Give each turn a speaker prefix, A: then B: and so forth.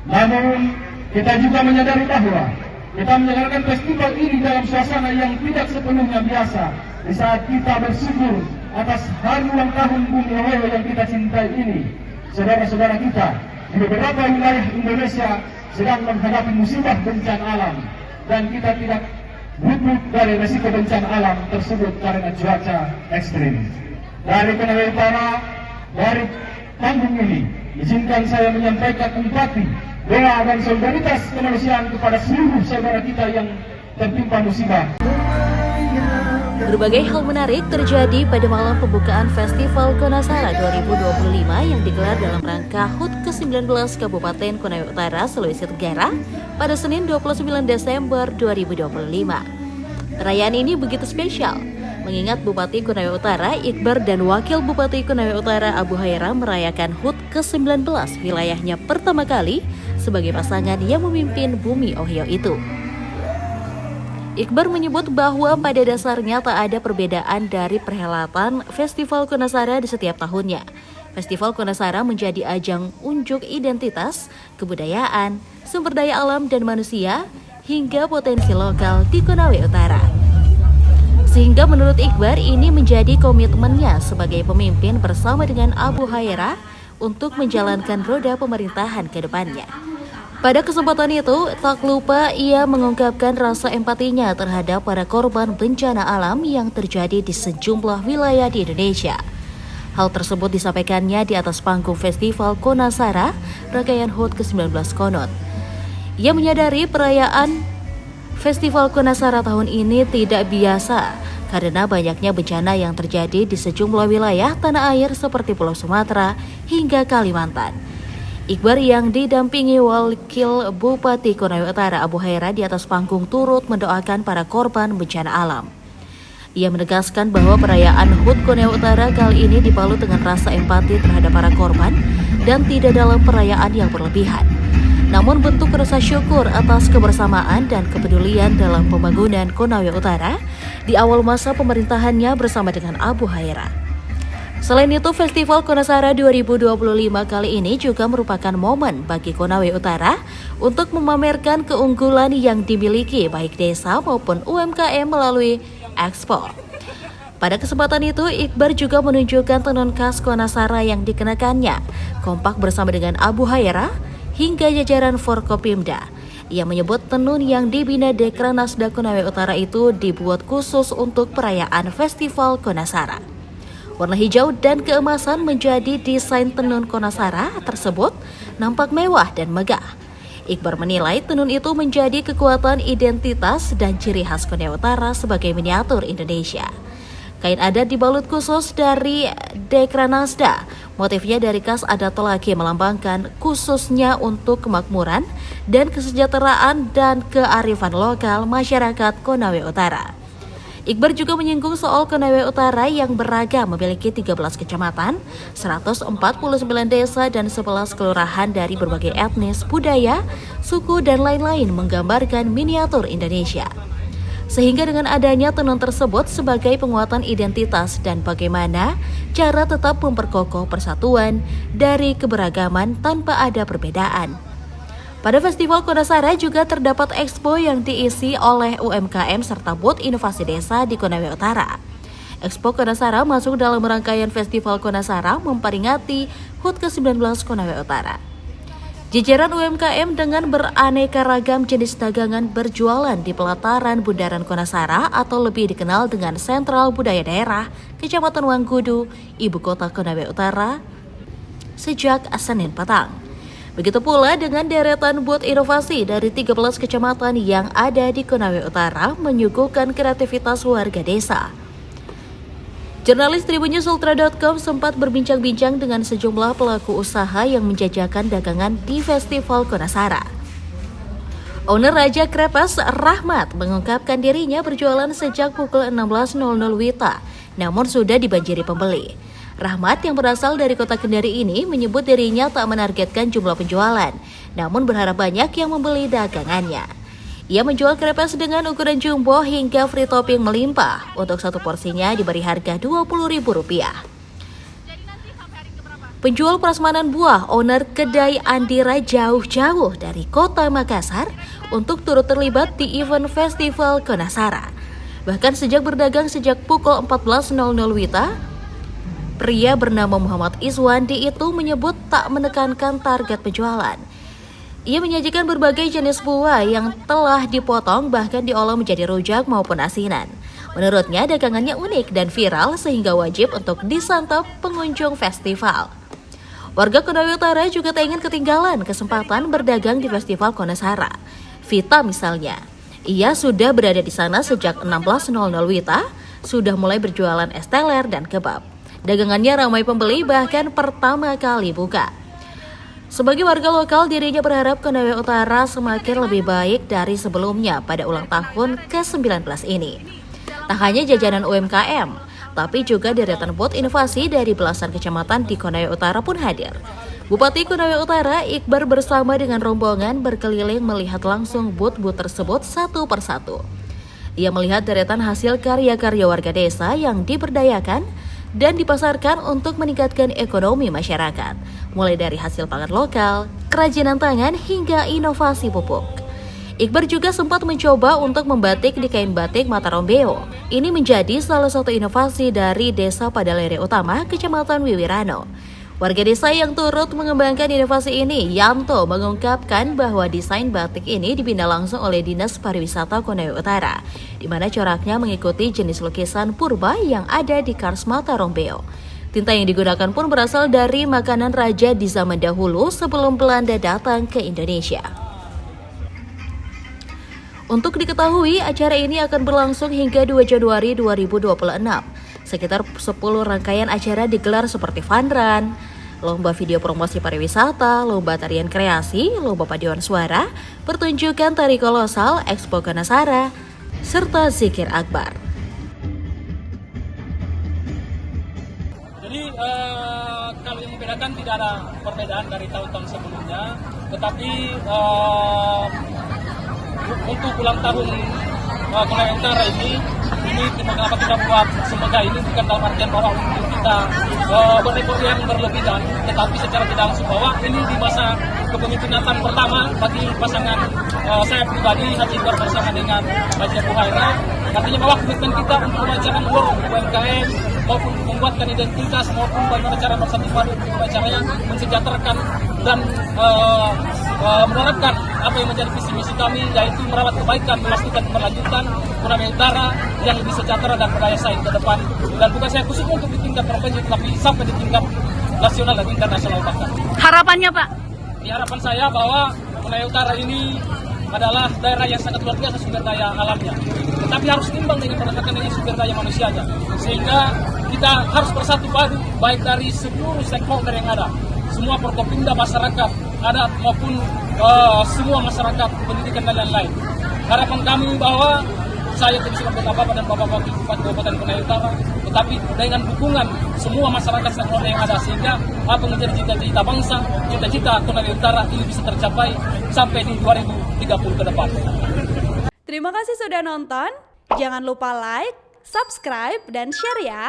A: Namun kita juga menyadari bahwa kita menjalankan festival ini dalam suasana yang tidak sepenuhnya biasa. Di saat kita bersyukur atas hari ulang tahun Bumi Oyo yang kita cintai ini, saudara-saudara kita di beberapa wilayah Indonesia sedang menghadapi musibah bencana alam, dan kita tidak luput dari resiko bencana alam tersebut karena cuaca ekstrim. Dari Konawe Utara, dari panggung ini, izinkan saya menyampaikan empati, doa dan solidaritas kemanusiaan kepada seluruh saudara kita yang tertimpa musibah.
B: Berbagai hal menarik terjadi pada malam pembukaan Festival Konasara 2025 yang digelar dalam rangka HUT ke-19 Kabupaten Konawe Utara, Sulawesi Tenggara pada Senin 29 Desember 2025. Perayaan ini begitu spesial, mengingat Bupati Konawe Utara Iqbar dan Wakil Bupati Konawe Utara Abu Haira merayakan HUT ke-19 wilayahnya pertama kali sebagai pasangan yang memimpin Bumi Oyo itu. Iqbar menyebut bahwa pada dasarnya tak ada perbedaan dari perhelatan Festival Konasara di setiap tahunnya. Festival Konasara menjadi ajang unjuk identitas, kebudayaan, sumber daya alam dan manusia, hingga potensi lokal di Konawe Utara. Sehingga menurut Iqbar ini menjadi komitmennya sebagai pemimpin bersama dengan Abu Haira untuk menjalankan roda pemerintahan ke depannya. Pada kesempatan itu, tak lupa ia mengungkapkan rasa empatinya terhadap para korban bencana alam yang terjadi di sejumlah wilayah di Indonesia. Hal tersebut disampaikannya di atas panggung Festival Konasara, rangkaian HUT ke-19 Konot. Ia menyadari perayaan Festival Konasara tahun ini tidak biasa karena banyaknya bencana yang terjadi di sejumlah wilayah tanah air seperti Pulau Sumatera hingga Kalimantan. Iqbar yang didampingi Wakil Bupati Konawe Utara Abu Haira di atas panggung turut mendoakan para korban bencana alam. Ia menegaskan bahwa perayaan HUT Konawe Utara kali ini dibalut dengan rasa empati terhadap para korban dan tidak dalam perayaan yang berlebihan. Namun bentuk rasa syukur atas kebersamaan dan kepedulian dalam pembangunan Konawe Utara di awal masa pemerintahannya bersama dengan Abu Haira. Selain itu, Festival Konasara 2025 kali ini juga merupakan momen bagi Konawe Utara untuk memamerkan keunggulan yang dimiliki baik desa maupun UMKM melalui Expo. Pada kesempatan itu, Iqbar juga menunjukkan tenun khas Konasara yang dikenakannya, kompak bersama dengan Abu Haira hingga jajaran Forkopimda. Ia menyebut tenun yang dibina Dekranasda Konawe Utara itu dibuat khusus untuk perayaan Festival Konasara. Warna hijau dan keemasan menjadi desain tenun Konasara tersebut nampak mewah dan megah. Iqbar menilai tenun itu menjadi kekuatan identitas dan ciri khas Konawe Utara sebagai miniatur Indonesia. Kain adat dibalut khusus dari Dekranasda. Motifnya dari khas adat Tolaki melambangkan khususnya untuk kemakmuran dan kesejahteraan dan kearifan lokal masyarakat Konawe Utara. Iqbar juga menyinggung soal Konawe Utara yang beragam memiliki 13 kecamatan, 149 desa dan 11 kelurahan dari berbagai etnis, budaya, suku dan lain-lain menggambarkan miniatur Indonesia. Sehingga dengan adanya tenun tersebut sebagai penguatan identitas dan bagaimana cara tetap memperkokoh persatuan dari keberagaman tanpa ada perbedaan. Pada Festival Konasara juga terdapat expo yang diisi oleh UMKM serta booth inovasi desa di Konawe Utara. Expo Konasara masuk dalam rangkaian Festival Konasara memperingati HUT ke-19 Konawe Utara. Jajaran UMKM dengan beraneka ragam jenis dagangan berjualan di pelataran Bundaran Konasara atau lebih dikenal dengan Sentral Budaya Daerah, Kecamatan Wanggudu, Ibu Kota Konawe Utara, sejak Senin petang. Begitu pula dengan deretan booth inovasi dari 13 kecamatan yang ada di Konawe Utara menyuguhkan kreativitas warga desa. Jurnalis tribunnews.ultra.com sempat berbincang-bincang dengan sejumlah pelaku usaha yang menjajakan dagangan di Festival Konasara. Owner Raja Krepes Rahmat mengungkapkan dirinya berjualan sejak pukul 16.00 WITA, namun sudah dibanjiri pembeli. Rahmat yang berasal dari kota Kendari ini menyebut dirinya tak menargetkan jumlah penjualan, namun berharap banyak yang membeli dagangannya. Ia menjual krepes dengan ukuran jumbo hingga free topping melimpah. Untuk satu porsinya diberi harga Rp20.000. Penjual prasmanan buah, owner kedai Andira jauh-jauh dari kota Makassar untuk turut terlibat di event Festival Konasara. Bahkan sejak berdagang sejak pukul 14.00 WITA, pria bernama Muhammad Iswandi itu menyebut tak menekankan target penjualan. Ia menyajikan berbagai jenis buah yang telah dipotong bahkan diolah menjadi rujak maupun asinan. Menurutnya dagangannya unik dan viral sehingga wajib untuk disantap pengunjung festival. Warga Konawe Utara juga tak ingin ketinggalan kesempatan berdagang di Festival Konasara. Vita misalnya, ia sudah berada di sana sejak 16.00 WITA, sudah mulai berjualan es teler dan kebab. Dagangannya ramai pembeli bahkan pertama kali buka. Sebagai warga lokal, dirinya berharap Konawe Utara semakin lebih baik dari sebelumnya pada ulang tahun ke-19 ini. Tak hanya jajanan UMKM, tapi juga deretan booth inovasi dari belasan kecamatan di Konawe Utara pun hadir. Bupati Konawe Utara, Iqbar bersama dengan rombongan berkeliling melihat langsung booth-booth tersebut satu persatu. Ia melihat deretan hasil karya-karya warga desa yang diberdayakan dan dipasarkan untuk meningkatkan ekonomi masyarakat, mulai dari hasil pangan lokal, kerajinan tangan, hingga inovasi pupuk. Iqbar juga sempat mencoba untuk membatik di kain batik Matarombeo. Ini menjadi salah satu inovasi dari Desa Padalere Utama, Kecamatan Wiwirano. Warga desa yang turut mengembangkan inovasi ini, Yanto, mengungkapkan bahwa desain batik ini dibina langsung oleh Dinas Pariwisata Konawe Utara, di mana coraknya mengikuti jenis lukisan purba yang ada di Kars Matarombeo. Tinta yang digunakan pun berasal dari makanan raja di zaman dahulu sebelum Belanda datang ke Indonesia. Untuk diketahui, acara ini akan berlangsung hingga 2 Januari 2026. Sekitar 10 rangkaian acara digelar seperti fun run, lomba video promosi pariwisata, lomba tarian kreasi, lomba paduan suara, pertunjukan tari kolosal, Expo Konasara, serta zikir akbar.
C: Jadi kalau yang membedakan tidak ada perbedaan dari tahun-tahun sebelumnya, tetapi untuk ulang tahun Konawe Utara ini kenapa kita buat semoga ini bukan dalam artian bahwa untuk kita berekor yang berlebihan, tetapi secara tidak langsung bahwa ini di masa kepemimpinan pertama bagi pasangan saya pribadi Haji Iqbar bersama dengan Haji Abu Haira. Artinya bahwa komitmen kita untuk memajukan UMKM maupun membuatkan identitas maupun bagaimana cara bersatu padu untuk caranya mensejahterakan dan menerapkan apa yang menjadi visi misi kami, yaitu merawat kebaikan, memastikan keberlanjutan Konawe Utara yang lebih sejahtera dan berdaya saing ke depan. Dan bukan saya khusus untuk di tingkat provinsi, tapi sampai di tingkat nasional dan internasional bahkan.
D: Harapannya Pak?
C: Harapan saya bahwa Konawe Utara ini adalah daerah yang sangat luar biasa sumber daya alamnya, tetapi harus imbang dengan pendekatan dengan sumber daya manusianya, sehingga kita harus bersatu padu baik dari seluruh stakeholder yang ada, semua Forkopimda, masyarakat adat maupun semua masyarakat pendidikan dan lain-lain. Harapan kami bahwa saya tidak bisa Bapak dan Bapak Wakil Bupati Kabupaten Konawe Utara, tetapi dengan dukungan semua masyarakat stakeholder yang ada, sehingga apa menjadi cita-cita bangsa, cita-cita Konawe Utara ini bisa tercapai sampai di 2030 ke depan.
D: Terima kasih sudah nonton. Jangan lupa like, subscribe, dan share ya.